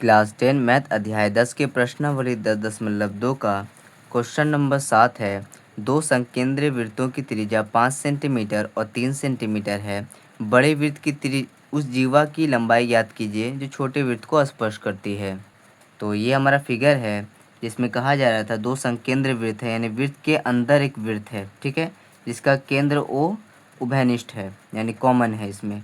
Class 10 math अध्याय 10 के प्रश्नावली 10.2 का क्वेश्चन नंबर 7 है। दो संकेंद्रीय वृत्तों की त्रिज्या 5 सेंटीमीटर और 3 सेंटीमीटर है। बड़े वृत्त की उस जीवा की लंबाई ज्ञात कीजिए जो छोटे वृत्त को स्पर्श करती है। तो ये हमारा फिगर है जिसमें कहा जा रहा था दो संकेंद्रीय वृत्त है, यानी वृत्त के अंदर एक वृत्त है, ठीक है, जिसका केंद्र ओ उभयनिष्ठ है यानी कॉमन है इसमें।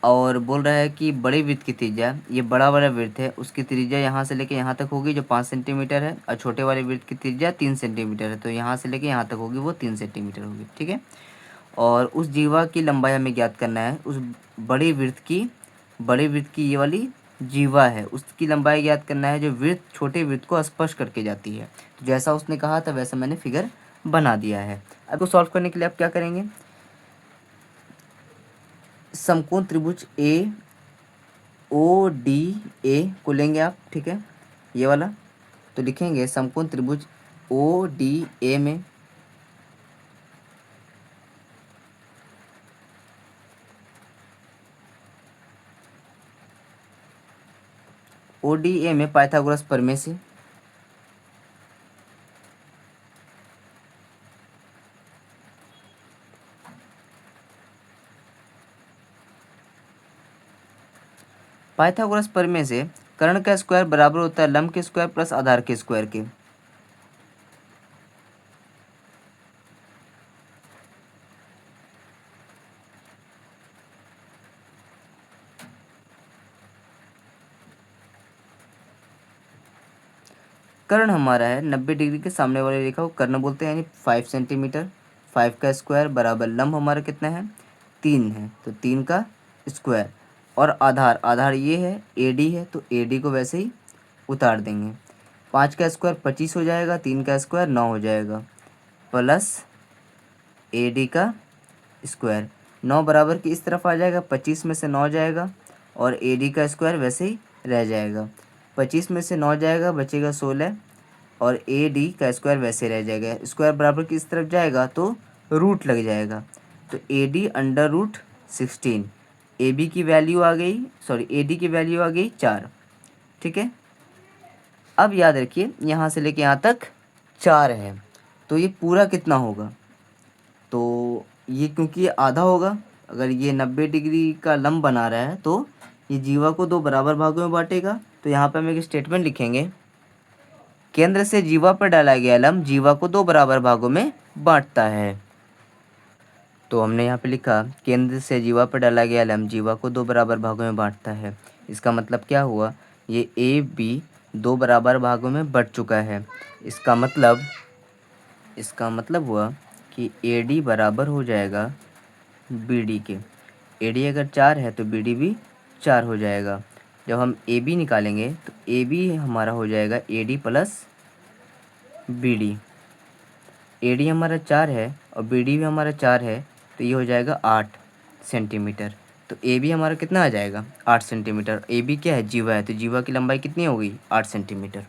और बोल रहा है कि बड़े वृत्त की त्रिज्या, ये बड़ा वाला वृत्त है उसकी त्रिज्या यहाँ से लेके यहाँ तक होगी जो 5 सेंटीमीटर है, और छोटे वाले वृत्त की त्रिज्या 3 सेंटीमीटर है, तो यहाँ से लेके यहाँ तक होगी वो 3 सेंटीमीटर होगी, ठीक है। और उस जीवा की लंबाई हमें ज्ञात करना है, उस बड़े वृत्त की ये वाली जीवा है उसकी लंबाई ज्ञात करना है जो वृत्त छोटे वृत्त को स्पर्श करके जाती है। तो जैसा उसने कहा था वैसा मैंने फिगर बना दिया है। अब को सॉल्व करने के लिए आप क्या करेंगे, समकोण त्रिभुज ए ओ डी ए को लेंगे आप, ठीक है, ये वाला। तो लिखेंगे समकोण त्रिभुज ओ डी ए में ODA में पाइथागोरस प्रमेय से कर्ण का स्क्वायर बराबर होता है लंब के स्क्वायर प्लस आधार के स्क्वायर के। कर्ण हमारा है 90 डिग्री के सामने वाली रेखा को कर्ण बोलते हैं, यानी 5 सेंटीमीटर। 5 का स्क्वायर बराबर लंब हमारा कितना है 3 है, तो 3 का स्क्वायर। और आधार ये है AD है, तो AD को वैसे ही उतार देंगे। 5 का स्क्वायर 25 हो जाएगा, 3 का स्क्वायर 9 हो जाएगा, प्लस AD का स्क्वायर 9 बराबर की इस तरफ आ जाएगा, 25 में से 9 जाएगा और AD का स्क्वायर वैसे ही रह जाएगा। 25 में से 9 जाएगा बचेगा 16 और AD का स्क्वायर वैसे रह जाएगा। स्क्वायर बराबर की इस तरफ जाएगा तो रूट लग जाएगा, तो AD अंडर रूट 16। AB की वैल्यू आ गई, AD की वैल्यू आ गई 4, ठीक है। अब याद रखिए यहाँ से लेके यहाँ तक 4 है, तो ये पूरा कितना होगा, तो ये क्योंकि ये आधा होगा, अगर ये 90 डिग्री का लंब बना रहा है तो ये जीवा को 2 बराबर भागों में बांटेगा। तो यहाँ पे हम एक स्टेटमेंट लिखेंगे, केंद्र से जीवा पर डाला गया लंब जीवा को 2 बराबर भागों में बांटता है। तो हमने यहाँ पे लिखा केंद्र से जीवा पर डाला गया लंब जीवा को 2 बराबर भागों में बांटता है। इसका मतलब क्या हुआ, ये AB 2 बराबर भागों में बट चुका है। इसका मतलब हुआ कि AD बराबर हो जाएगा BD के। AD अगर 4 है तो BD भी 4 हो जाएगा। जब हम AB निकालेंगे तो AB हमारा हो जाएगा AD प्लस BD। AD हमारा 4 है और BD भी हमारा 4 है, तो ये हो जाएगा 8 सेंटीमीटर। तो AB हमारा कितना आ जाएगा 8 सेंटीमीटर। AB क्या है जीवा है, तो जीवा की लंबाई कितनी होगी 8 सेंटीमीटर।